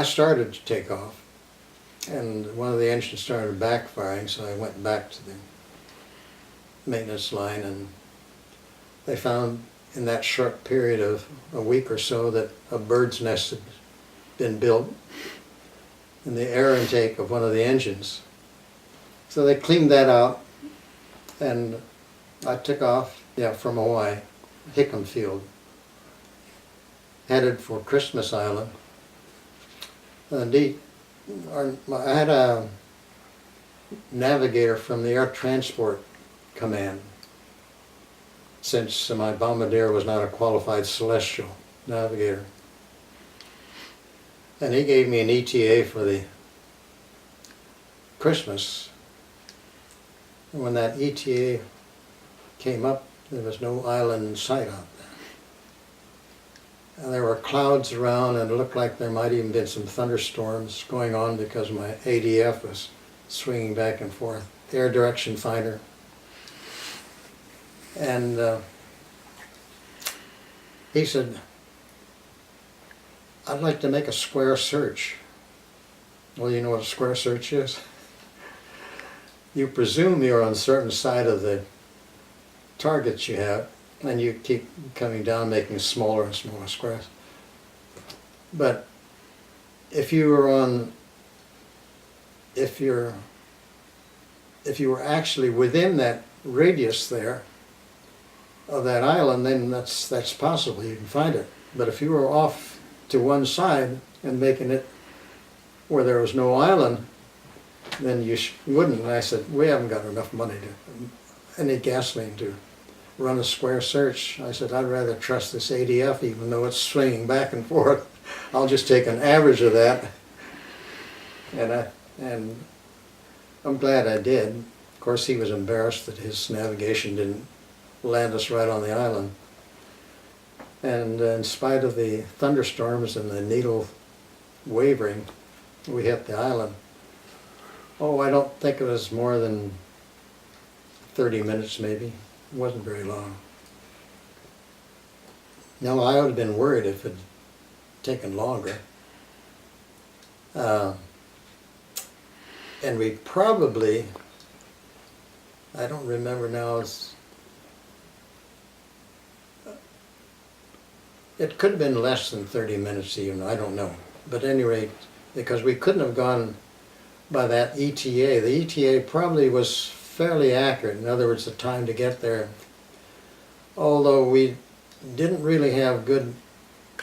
started to take off, and one of the engines started backfiring, so I went back to the maintenance line, and they found in that short period of a week or so that a bird's nest had been built in the air intake of one of the engines. So they cleaned that out, and I took off, from Hawaii, Hickam Field, headed for Christmas Island. Indeed, I had a navigator from the Air Transport Command, since my bombardier was not a qualified celestial navigator. And he gave me an ETA for the Christmas. And when that ETA came up, there was no island in sight out there. And there were clouds around, and it looked like there might even been some thunderstorms going on because my ADF was swinging back and forth, air direction finder. And he said, "I'd like to make a square search." Well, you know what a square search is? You presume you're on a certain side of the targets you have, and you keep coming down, making smaller and smaller squares. But if you were actually within that radius there of that island, then that's possible, you can find it. But if you were off to one side and making it where there was no island, then you wouldn't. And I said, we haven't got enough money to, any gasoline to run a square search. I said, I'd rather trust this ADF even though it's swinging back and forth. I'll just take an average of that. And I'm glad I did. Of course, he was embarrassed that his navigation didn't land us right on the island. And in spite of the thunderstorms and the needle wavering, we hit the island. Oh, I don't think it was more than 30 minutes maybe. It wasn't very long. Now, I would have been worried if it had taken longer. And we probably, I don't remember now, it could have been less than 30 minutes even, I don't know. But at any rate, because we couldn't have gone by that ETA. The ETA probably was fairly accurate, in other words, the time to get there. Although we didn't really have good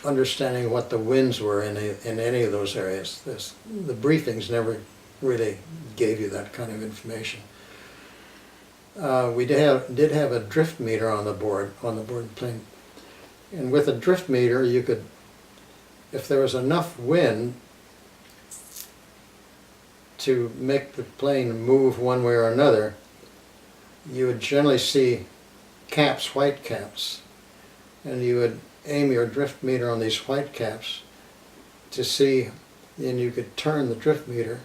understanding of what the winds were in any of those areas. The briefings never really gave you that kind of information. We did have a drift meter on the board plane. And with a drift meter, you could, if there was enough wind to make the plane move one way or another, you would generally see caps, white caps. And you would aim your drift meter on these white caps to see, and you could turn the drift meter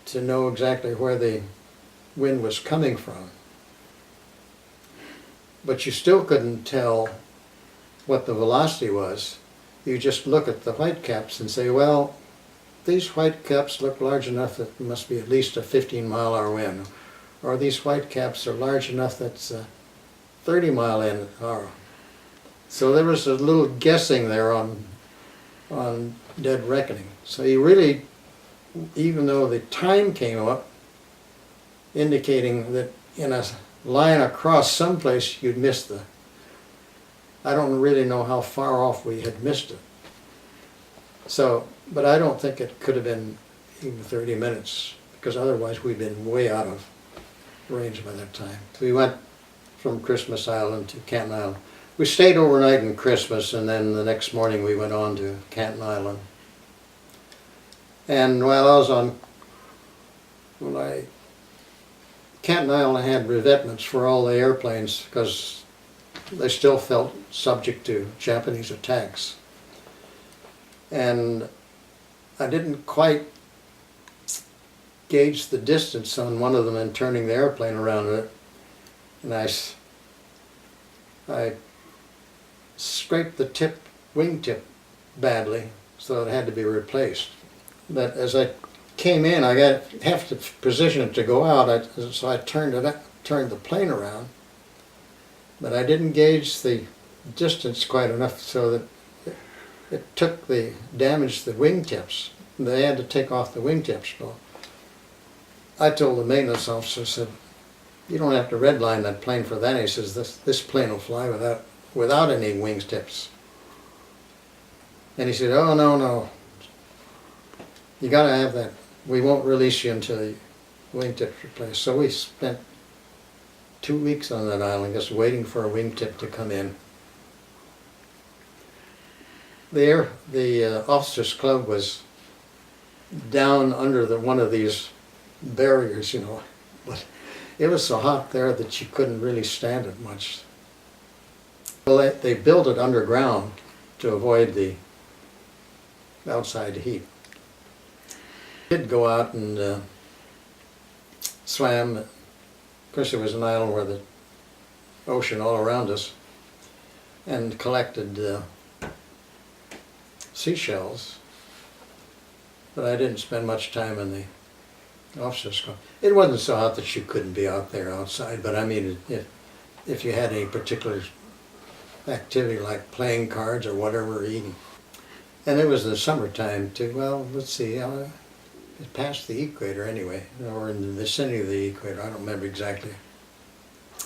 to know exactly where the wind was coming from. But you still couldn't tell what the velocity was. You just look at the white caps and say, well, these white caps look large enough that it must be at least a 15-mile-an-hour wind. Or these white caps are large enough that's a 30-mile-an-hour. So there was a little guessing there on dead reckoning. So you really, even though the time came up indicating that in a line across someplace you'd missed the, I don't really know how far off we had missed it. So, but I don't think it could have been even 30 minutes, because otherwise we'd been way out of range by that time. We went from Christmas Island to Canton Island. We stayed overnight in Christmas, and then the next morning we went on to Canton Island. And while I was on, Canton Island had revetments for all the airplanes because they still felt subject to Japanese attacks. And I didn't quite gauge the distance on one of them and turning the airplane around it. And I scraped the wingtip badly, so it had to be replaced. But as I came in, I got half the position it to go out, so I turned the plane around. But I didn't gauge the distance quite enough so that it took the damaged the wingtips. They had to take off the wingtips. So I told the maintenance officer, I said, "You don't have to redline that plane for that." He says, this plane will fly without any wingtips. And he said, "Oh, no. You got to have that. We won't release you until the wingtips replaced." So we spent 2 weeks on that island just waiting for a wingtip to come in. The officers' club was down under one of these barriers, but it was so hot there that you couldn't really stand it much. Well, they built it underground to avoid the outside heat. We did go out and swam. Of course, it was an island where the ocean all around us, and collected seashells. But I didn't spend much time in the officers' club. It wasn't so hot that you couldn't be out there outside, but I mean, if you had any particular activity like playing cards or whatever, or eating. And it was the summertime too. Well, let's see, it passed the equator anyway, or in the vicinity of the equator, I don't remember exactly.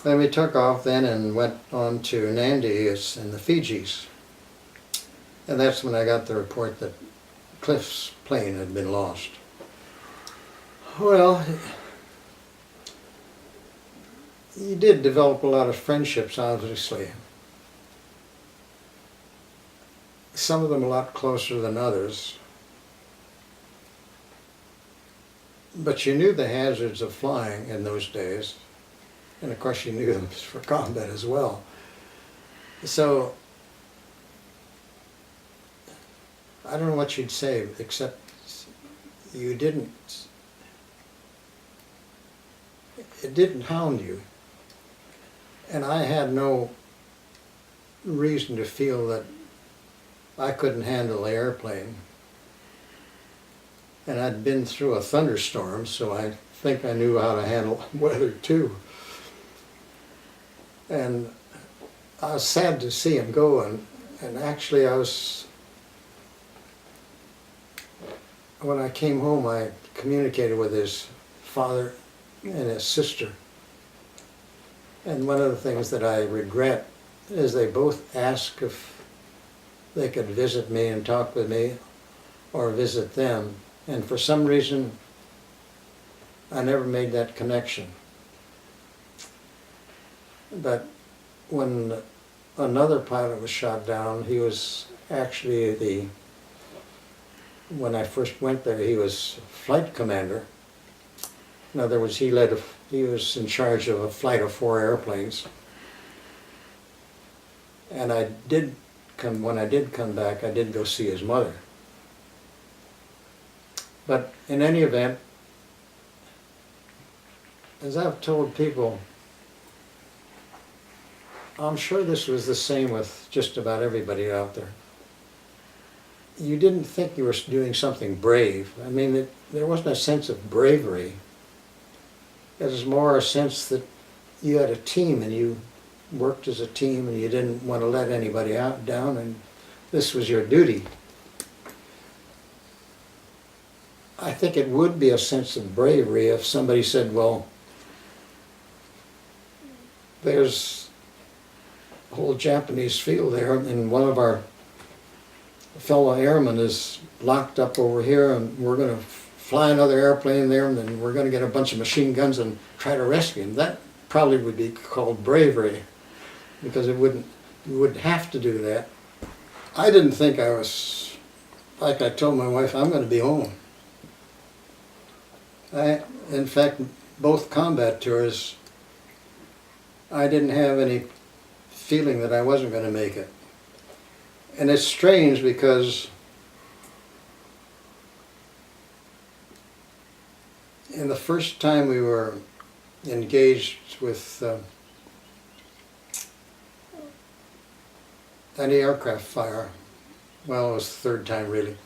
Then we took off then and went on to Nandi in the Fijis. And that's when I got the report that Cliff's plane had been lost. Well, you did develop a lot of friendships, obviously. Some of them a lot closer than others. But you knew the hazards of flying in those days. And of course you knew them for combat as well. So, I don't know what you'd say, except it didn't hound you. And I had no reason to feel that I couldn't handle the airplane. And I'd been through a thunderstorm, so I think I knew how to handle weather too. And I was sad to see him go, and actually when I came home, I communicated with his father and his sister. And one of the things that I regret is they both asked if they could visit me and talk with me or visit them. And for some reason, I never made that connection. But when another pilot was shot down, he was actually when I first went there, he was flight commander. In other words, he was in charge of a flight of 4 airplanes. And when I did come back, I did go see his mother. But in any event, as I've told people, I'm sure this was the same with just about everybody out there. You didn't think you were doing something brave. I mean, there wasn't a sense of bravery. It was more a sense that you had a team and you worked as a team and you didn't want to let anybody down, and this was your duty. I think it would be a sense of bravery if somebody said, well, there's a whole Japanese field there and one of our fellow airmen is locked up over here and we're going to fly another airplane there and then we're going to get a bunch of machine guns and try to rescue him. That probably would be called bravery, because you wouldn't have to do that. I didn't think I was, like I told my wife, I'm going to be home. In fact, both combat tours, I didn't have any feeling that I wasn't going to make it. And it's strange because in the first time we were engaged with anti-aircraft fire, well, it was the third time really,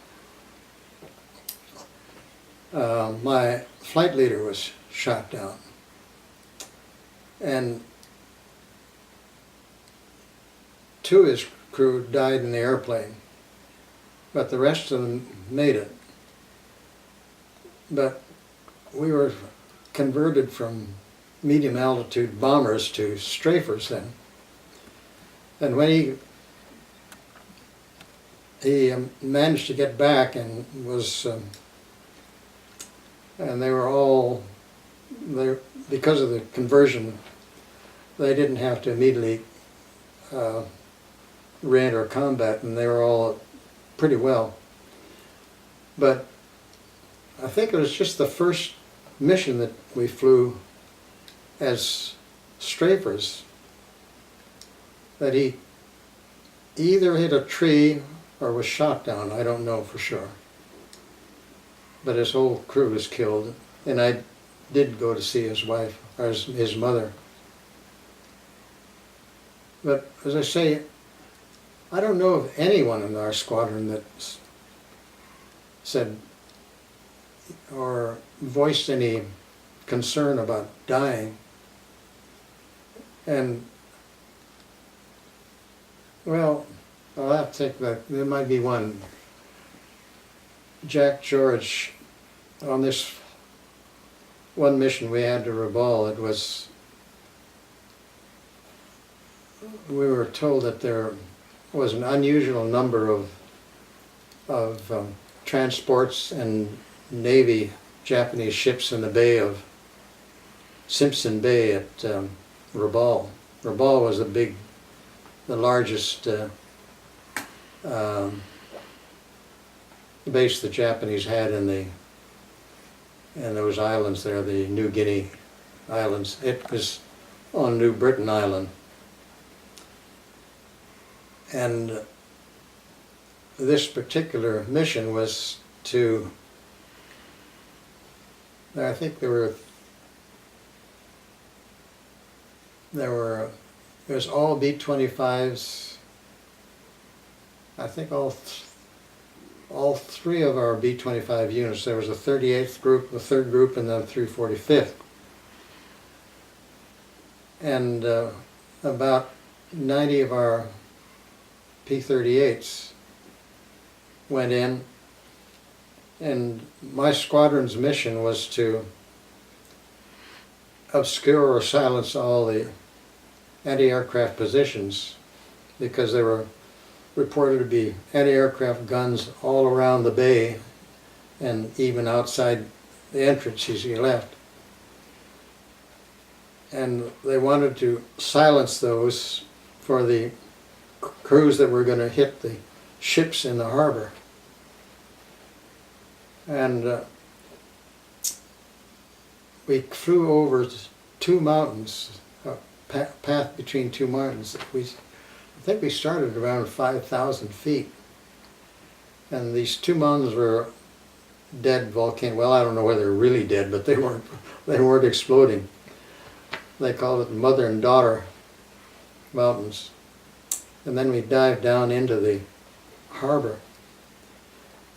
my flight leader was shot down. And two of his crew died in the airplane, but the rest of them made it. But we were converted from medium altitude bombers to strafers then. And when he managed to get back and was, and they were all, because of the conversion, they didn't have to immediately re-enter combat, and they were all pretty well. But I think it was just the first mission that we flew as strafers that he either hit a tree or was shot down. I don't know for sure. But his whole crew was killed, and I did go to see his wife, or his mother. But as I say, I don't know of anyone in our squadron that said or voiced any concern about dying. And, well, I'll have to take that. There might be one. Jack George, on this one mission we had to Rabaul, it was, we were told that there was an unusual number of transports and Navy Japanese ships in the bay of Simpson Bay at Rabaul. Rabaul was the largest base the Japanese had in those islands there, the New Guinea Islands. It was on New Britain Island. And this particular mission was to, I think it was all B-25s. I think all three of our B-25 units. There was a 38th group, the 3rd group, and then 345th. And about 90 of our P-38s went in, and my squadron's mission was to obscure or silence all the anti-aircraft positions, because there were reported to be anti-aircraft guns all around the bay and even outside the entrance as you left. And they wanted to silence those for the crews that were going to hit the ships in the harbor. And we flew over 2 mountains, a path between 2 mountains. I think we started around 5,000 feet. And these 2 mountains were dead volcanoes. Well, I don't know whether they're really dead, but they weren't exploding. They called it Mother and Daughter Mountains. And then we dived down into the harbor.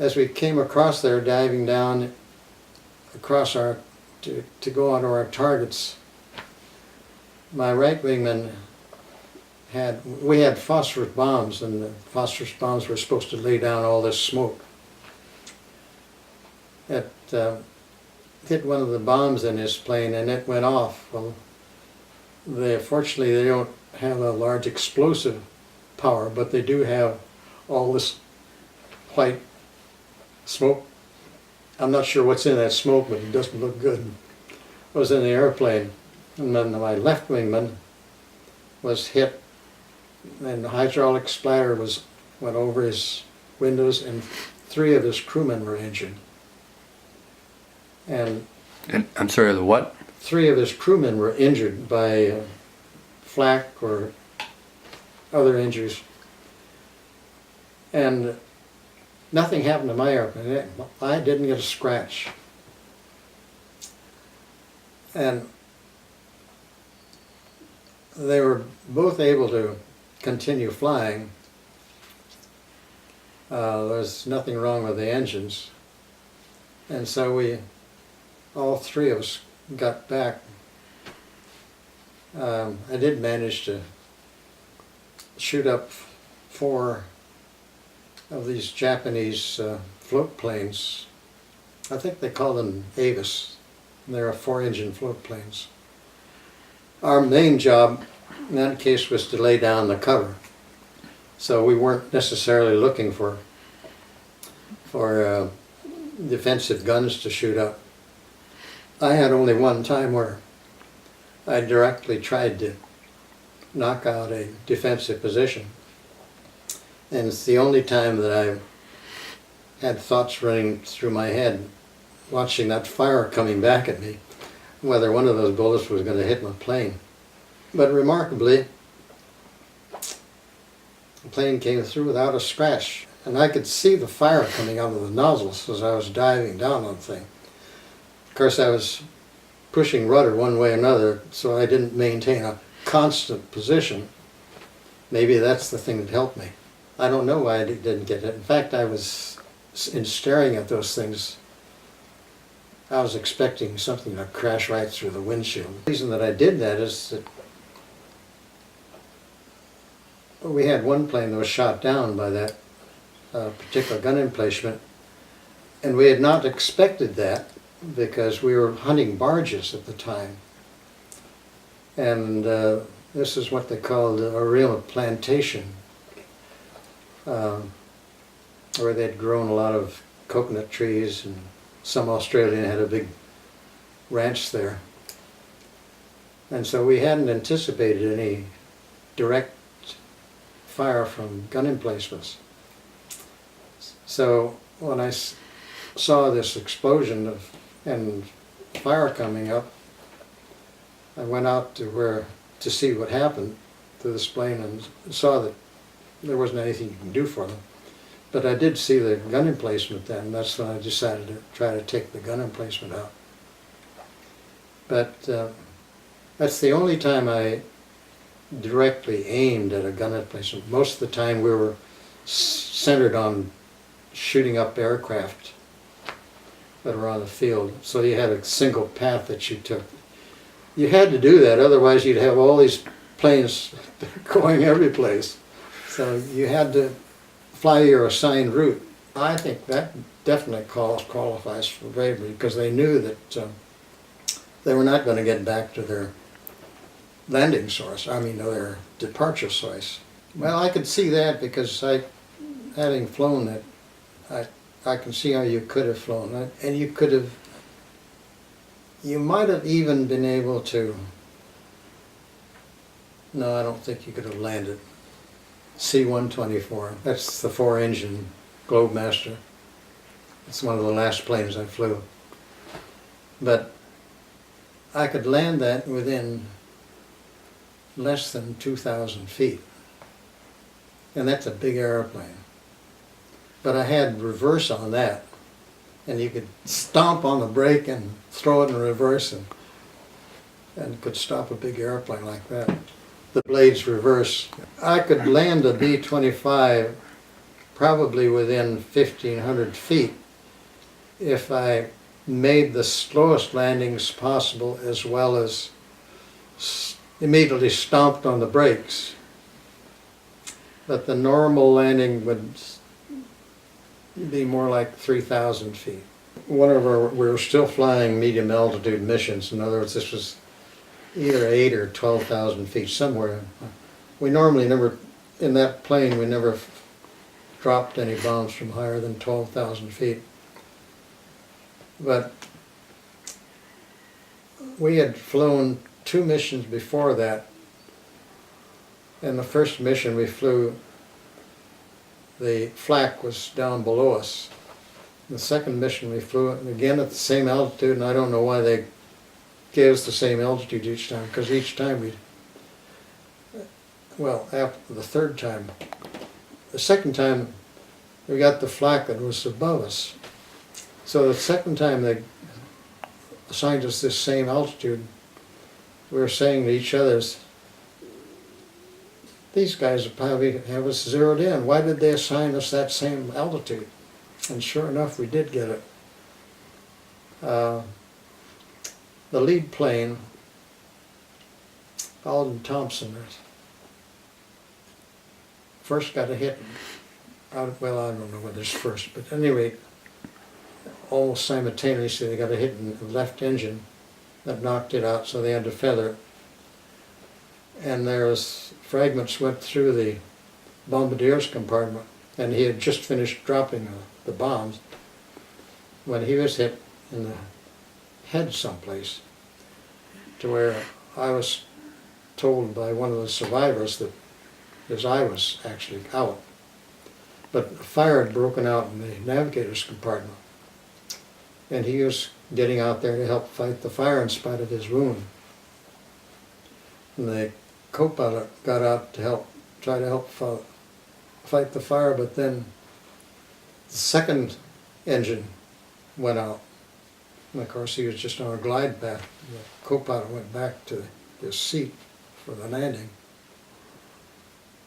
As we came across there, diving down across to go onto our targets, my right wingman we had phosphorus bombs, and the phosphorus bombs were supposed to lay down all this smoke. It hit one of the bombs in his plane and it went off. Well, fortunately they don't have a large explosive power, but they do have all this white smoke. I'm not sure what's in that smoke, but it doesn't look good. It was in the airplane. And then my left wingman was hit, and the hydraulic splatter went over his windows, and 3 of his crewmen were injured. And I'm sorry, the what? 3 of his crewmen were injured by flak or other injuries. And nothing happened to my airplane. I didn't get a scratch. And they were both able to continue flying. There's nothing wrong with the engines. And so all three of us got back. I did manage to shoot up 4 of these Japanese float planes. I think they call them Avis. They're 4-engine float planes. Our main job in that case was to lay down the cover. So we weren't necessarily looking for defensive guns to shoot up. I had only one time where I directly tried to knock out a defensive position. And it's the only time that I had thoughts running through my head, watching that fire coming back at me, whether one of those bullets was going to hit my plane. But remarkably, the plane came through without a scratch. And I could see the fire coming out of the nozzles as I was diving down on the thing. Of course, I was pushing rudder one way or another, so I didn't maintain a constant position. Maybe that's the thing that helped me. I don't know why I didn't get it. In fact, in staring at those things, I was expecting something to crash right through the windshield. The reason that I did that is that we had one plane that was shot down by that particular gun emplacement, and we had not expected that because we were hunting barges at the time. And this is what they called a real plantation, where they'd grown a lot of coconut trees, and some Australian had a big ranch there. And so we hadn't anticipated any direct fire from gun emplacements. So when I saw this explosion and fire coming up, I went out to see what happened to this plane and saw that there wasn't anything you can do for them. But I did see the gun emplacement then, and that's when I decided to try to take the gun emplacement out. But that's the only time I directly aimed at a gun emplacement. Most of the time we were centered on shooting up aircraft that were on the field. So you had a single path that you took. You had to do that, otherwise you'd have all these planes going every place. So you had to fly your assigned route. I think that definitely qualifies for bravery, because they knew that they were not going to get back to their landing source, their departure source. Well, I could see that because having flown that, I can see how you could have flown it, and you might have even been able to, no, I don't think you could have landed C-124. That's the 4-engine Globemaster. It's one of the last planes I flew. But I could land that within less than 2,000 feet. And that's a big airplane. But I had reverse on that, and you could stomp on the brake and throw it in reverse and could stop a big airplane like that. The blades reverse. I could land a B-25 probably within 1,500 feet if I made the slowest landings possible, as well as immediately stomped on the brakes. But the normal landing would be more like 3,000 feet. We were still flying medium altitude missions. In other words, this was either 8 or 12,000 feet somewhere. We normally never, in that plane, we never dropped any bombs from higher than 12,000 feet. But we had flown 2 missions before that. In the first mission we flew, the flak was down below us. The second mission we flew it again at the same altitude, and I don't know why they gave us the same altitude each time, because each time after the third time, the second time we got the flak that was above us. So the second time they assigned us this same altitude, we were saying to each other, these guys probably have us zeroed in. Why did they assign us that same altitude? And sure enough, we did get it. Uh, the lead plane, Alden Thompson, first got a hit. Well, I don't know whether it's first, but at any rate, almost simultaneously they got a hit in the left engine that knocked it out, so they had to feather it. And there's fragments went through the bombardier's compartment, and he had just finished dropping the bombs when he was hit in the head someplace, to where I was told by one of the survivors that his eye was actually out. But a fire had broken out in the navigator's compartment, and he was getting out there to help fight the fire in spite of his wound. And the co-pilot got out to try to help fight the fire, but then the second engine went out. And of course he was just on a glide path. The co-pilot went back to his seat for the landing.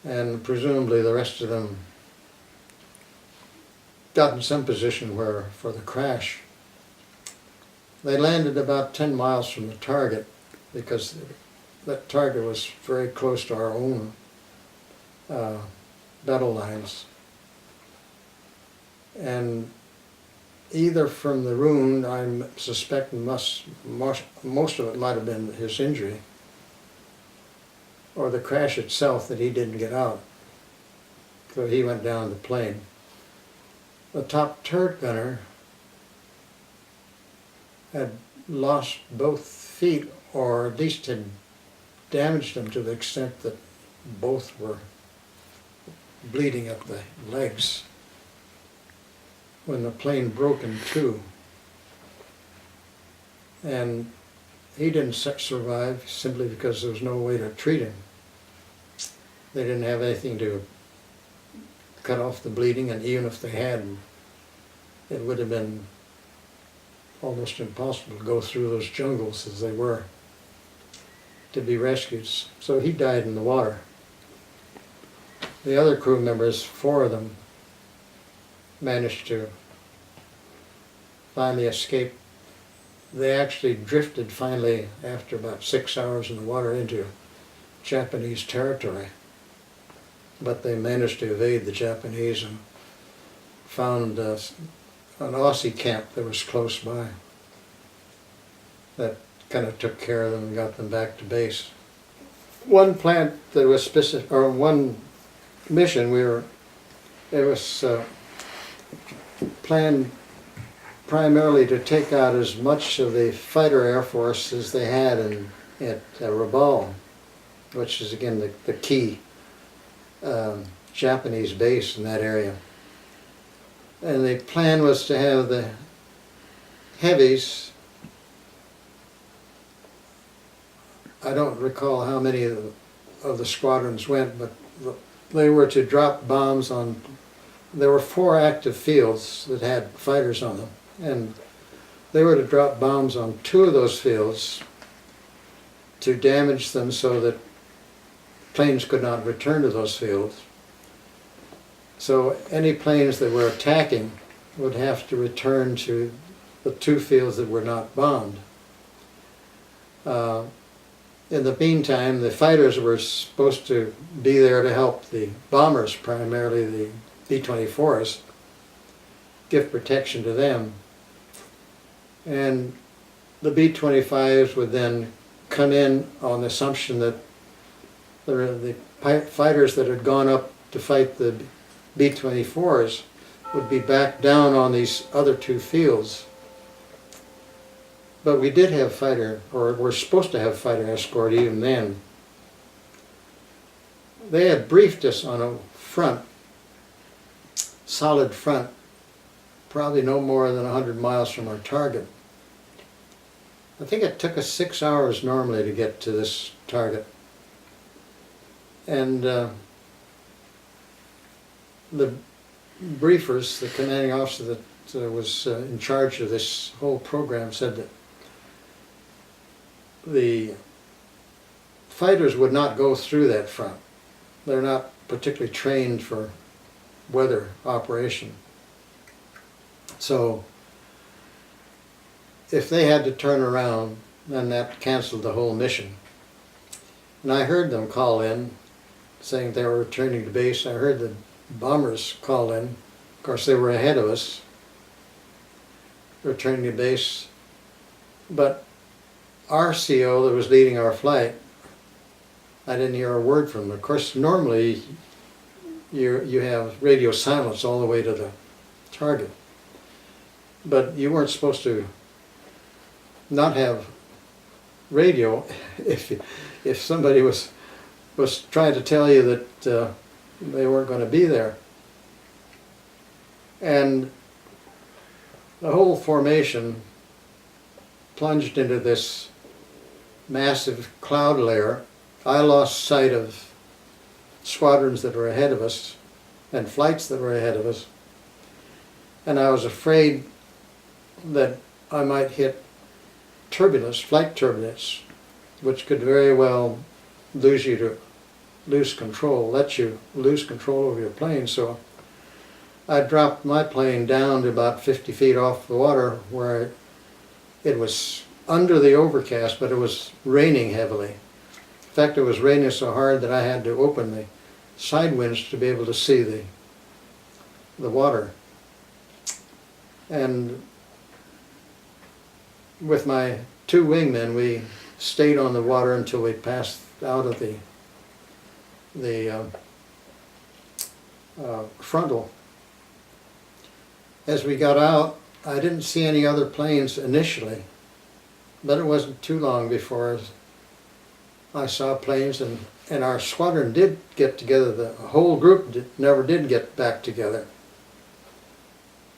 And presumably the rest of them got in some position where, for the crash, they landed about 10 miles from the target, because that target was very close to our own battle lines. And either from the wound, I'm suspecting most of it might have been his injury, or the crash itself that he didn't get out, so he went down the plane. The top turret gunner had lost both feet, or at least had damaged them to the extent that both were bleeding at the legs when the plane broke in two. And he didn't survive simply because there was no way to treat him. They didn't have anything to cut off the bleeding, and even if they had, it would have been almost impossible to go through those jungles as they were to be rescued. So he died in the water. The other crew members, 4 of them, managed to finally escape. They actually drifted finally, after about 6 hours in the water, into Japanese territory. But they managed to evade the Japanese and found an Aussie camp that was close by that kind of took care of them and got them back to base. One plant that was specific, or one mission, it was planned primarily to take out as much of the fighter air force as they had at Rabaul, which is again the key Japanese base in that area. And the plan was to have the heavies, I don't recall how many of the squadrons went, but they were to drop bombs on, there were 4 active fields that had fighters on them, and they were to drop bombs on 2 of those fields to damage them so that planes could not return to those fields. So any planes that were attacking would have to return to the 2 fields that were not bombed. In the meantime, the fighters were supposed to be there to help the bombers, primarily the B-24s, give protection to them. And the B-25s would then come in on the assumption that the fighters that had gone up to fight the B-24s would be back down on these other 2 fields. But we did have fighter, or were supposed to have fighter escort even then. They had briefed us on a front, solid front, probably no more than 100 miles from our target. I think it took us 6 hours normally to get to this target. And the briefers, the commanding officer that was in charge of this whole program, said that the fighters would not go through that front. They're not particularly trained for weather operation. So if they had to turn around, then that canceled the whole mission. And I heard them call in, saying they were returning to base. I heard the bombers call in. Of course, they were ahead of us, returning to base. But our CO that was leading our flight, I didn't hear a word from him. Of course, normally you have radio silence all the way to the target. But you weren't supposed to not have radio if somebody was trying to tell you that they weren't going to be there. And the whole formation plunged into this massive cloud layer. I lost sight of squadrons that were ahead of us and flights that were ahead of us. And I was afraid that I might hit turbulence, flight turbulence, which could very well let you lose control over your plane. So I dropped my plane down to about 50 feet off the water, where it was under the overcast, but it was raining heavily. In fact, it was raining so hard that I had to open the side winds to be able to see the water. And with my two wingmen, we stayed on the water until we passed out of the frontal. As we got out, I didn't see any other planes initially, but it wasn't too long before I saw planes, and our squadron did get together. The whole group never did get back together,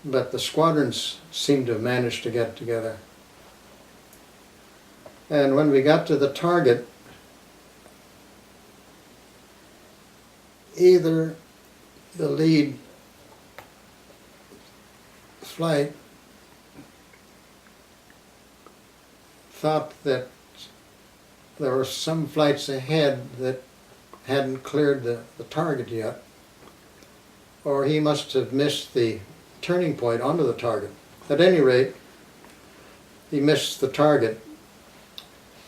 but the squadrons seemed to have managed to get together. And when we got to the target, either the lead flight thought that there were some flights ahead that hadn't cleared the target yet, or he must have missed the turning point onto the target. At any rate, he missed the target,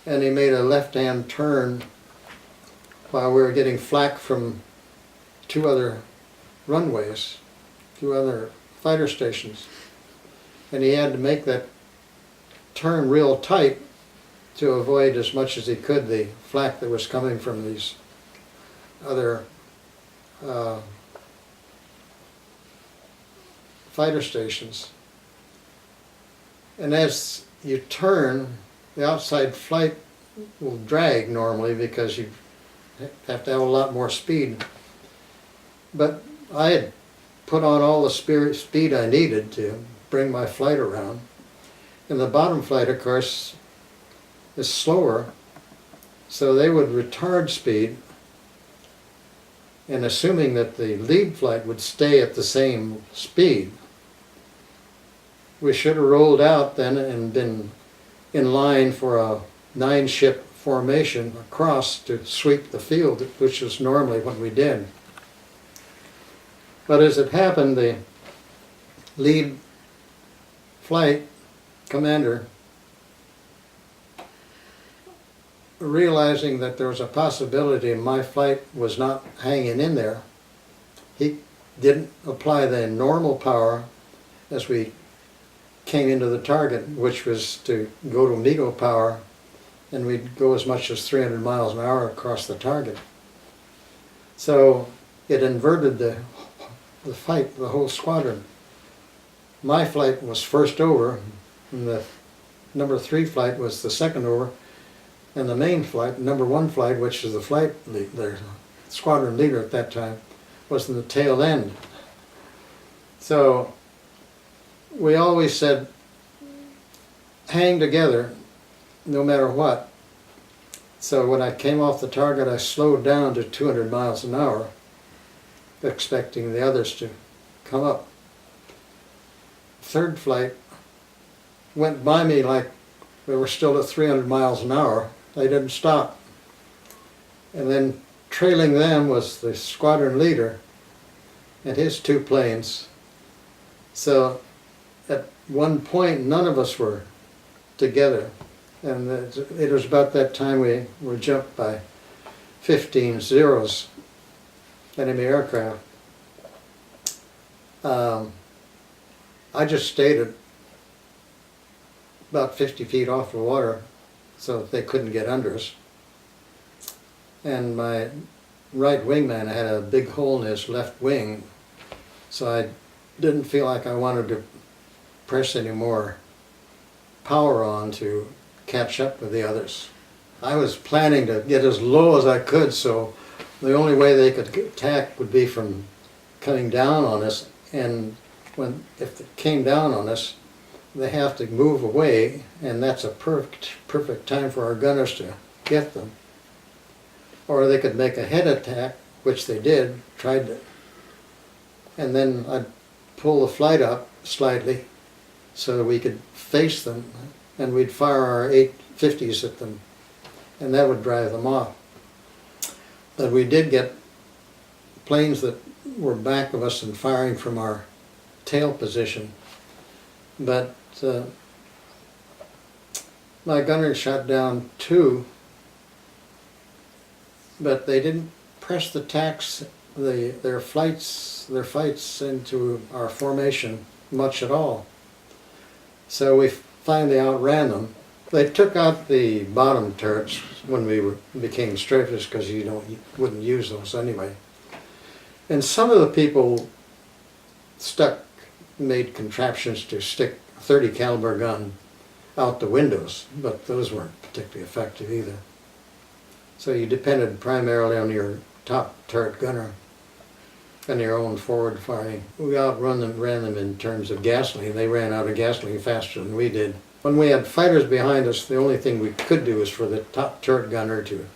and he made a left-hand turn while we were getting flak from two other runways, two other fighter stations. And he had to make that turn real tight to avoid as much as he could the flak that was coming from these other fighter stations. And as you turn, the outside flight will drag normally because you have to have a lot more speed. But I had put on all the speed I needed to bring my flight around. And the bottom flight, of course, is slower, so they would retard speed, and assuming that the lead flight would stay at the same speed, we should have rolled out then and been in line for a 9-ship formation across to sweep the field, which is normally what we did. But as it happened, the lead flight commander, realizing that there was a possibility my flight was not hanging in there, he didn't apply the normal power as we came into the target, which was to go to MEGO power, and we'd go as much as 300 miles an hour across the target. So it inverted the fight, the whole squadron. My flight was first over, and the number 3 flight was the second over, and the main flight, number 1 flight, which is the flight lead, the squadron leader at that time, was in the tail end. So we always said, hang together no matter what. So when I came off the target, I slowed down to 200 miles an hour, expecting the others to come up. Third flight went by me like we were still at 300 miles an hour. They didn't stop. And then trailing them was the squadron leader and his 2 planes. So at one point, none of us were together. And it was about that time we were jumped by 15 Zeros, enemy aircraft. I just stayed at about 50 feet off the water so that they couldn't get under us. And my right wingman had a big hole in his left wing, so I didn't feel like I wanted to press any more power on to catch up with the others. I was planning to get as low as I could, so the only way they could attack would be from coming down on us, and if it came down on us, they have to move away, and that's a perfect time for our gunners to get them. Or they could make a head attack, which they did, tried to, and then I'd pull the flight up slightly so that we could face them, and we'd fire our 850s at them, and that would drive them off. But we did get planes that were back of us and firing from our tail position. But my gunner shot down 2, but they didn't press the tacks, their fights into our formation much at all. So we finally outran them. They took out the bottom turrets when we became strafers, because you wouldn't use those anyway. And some of the people made contraptions to stick a 30 caliber gun out the windows, but those weren't particularly effective either. So you depended primarily on your top turret gunner and your own forward firing. We ran them in terms of gasoline. They ran out of gasoline faster than we did. When we had fighters behind us, the only thing we could do was for the top turret gunner to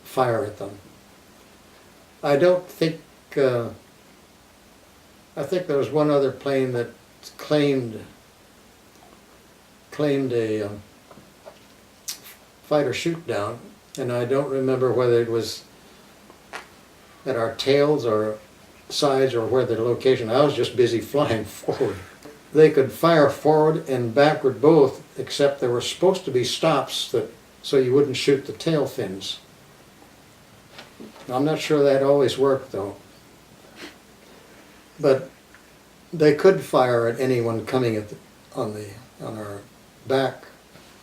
fire at them. I think there was one other plane that claimed a fighter shoot down, and I don't remember whether it was at our tails or sides or where the location. I was just busy flying forward. They could fire forward and backward both, except there were supposed to be stops so you wouldn't shoot the tail fins. I'm not sure that always worked though. But they could fire at anyone coming on our back.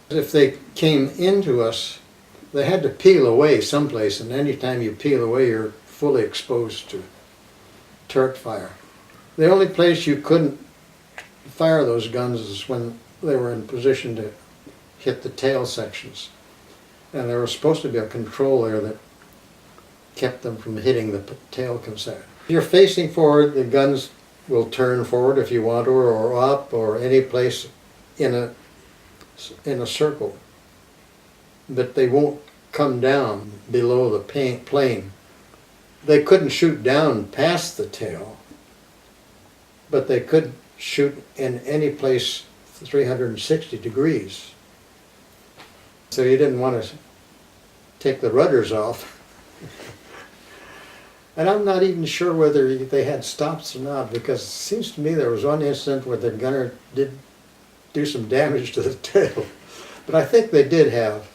If they came into us, they had to peel away someplace, and anytime you peel away, you're fully exposed to turret fire. The only place you couldn't fire those guns is when they were in position to hit the tail sections. And there was supposed to be a control there that kept them from hitting the tail section. If you're facing forward, the guns will turn forward if you want to, or up, or any place in a circle. But they won't come down below the plane. They couldn't shoot down past the tail, but they could shoot in any place 360 degrees. So you didn't want to take the rudders off. And I'm not even sure whether they had stops or not, because it seems to me there was one incident where the gunner did do some damage to the tail. But I think they did have.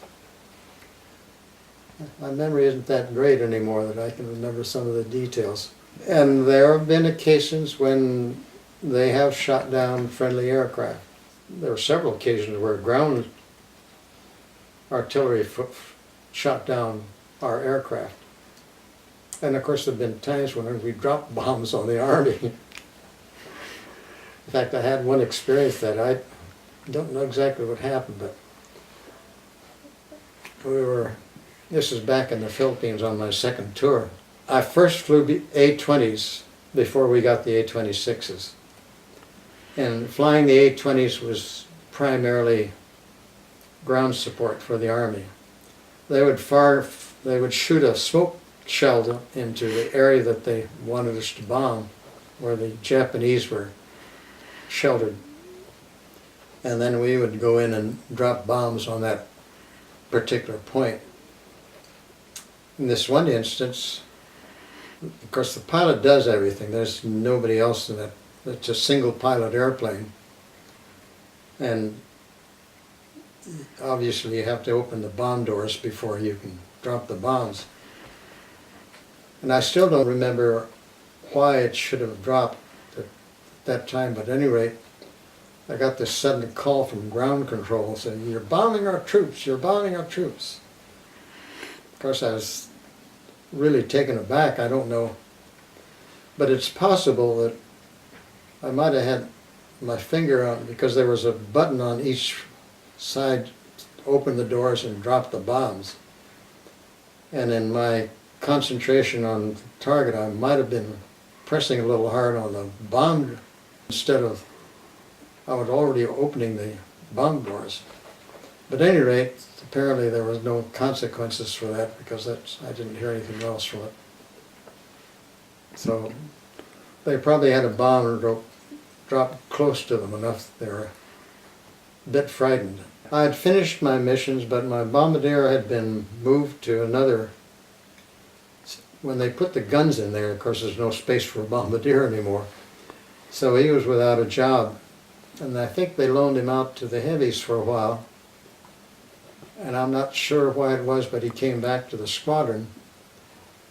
My memory isn't that great anymore that I can remember some of the details. And there have been occasions when they have shot down friendly aircraft. There were several occasions where ground artillery shot down our aircraft. And of course there have been times when we dropped bombs on the Army. In fact, I had one experience that I don't know exactly what happened, but this is back in the Philippines on my second tour. I first flew A-20s before we got the A-26s. And flying the A-20s was primarily ground support for the Army. They would shoot a smoke shell into the area that they wanted us to bomb, where the Japanese were sheltered. And then we would go in and drop bombs on that particular point. In this one instance, of course the pilot does everything. There's nobody else in it. It's a single pilot airplane. And obviously you have to open the bomb doors before you can drop the bombs. And I still don't remember why it should have dropped at that time, but at any rate, I got this sudden call from ground control saying, "You're bombing our troops, you're bombing our troops." Of course, I was really taken aback, I don't know. But it's possible that I might have had my finger on, because there was a button on each side, open the doors and drop the bombs. And in my concentration on the target, I might have been pressing a little hard on the bomb instead of, I was already opening the bomb doors. But at any rate, apparently there was no consequences for that, because I didn't hear anything else from it. So they probably had a bomb drop close to them enough they were a bit frightened. I had finished my missions, but my bombardier had been moved to another. When they put the guns in there, of course there's no space for a bombardier anymore. So he was without a job. And I think they loaned him out to the heavies for a while. And I'm not sure why it was, but he came back to the squadron.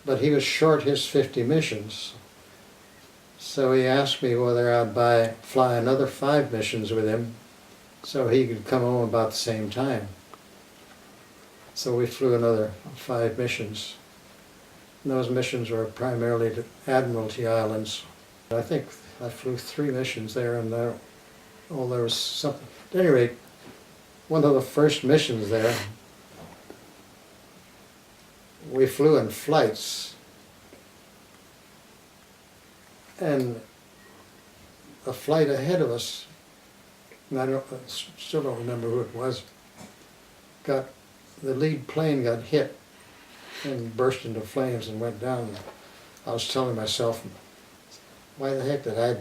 But he was short his 50 missions. So he asked me whether I'd fly another 5 missions with him so he could come home about the same time. So we flew another 5 missions. And those missions were primarily to Admiralty Islands. I think I flew 3 missions there, and there was something. At any rate, one of the first missions there, we flew in flights, and a flight ahead of us, and I still don't remember who it was, the lead plane got hit and burst into flames and went down. I was telling myself, why the heck did I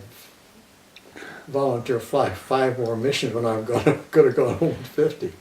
volunteer fly 5 more missions when I'm could have gone home with 50?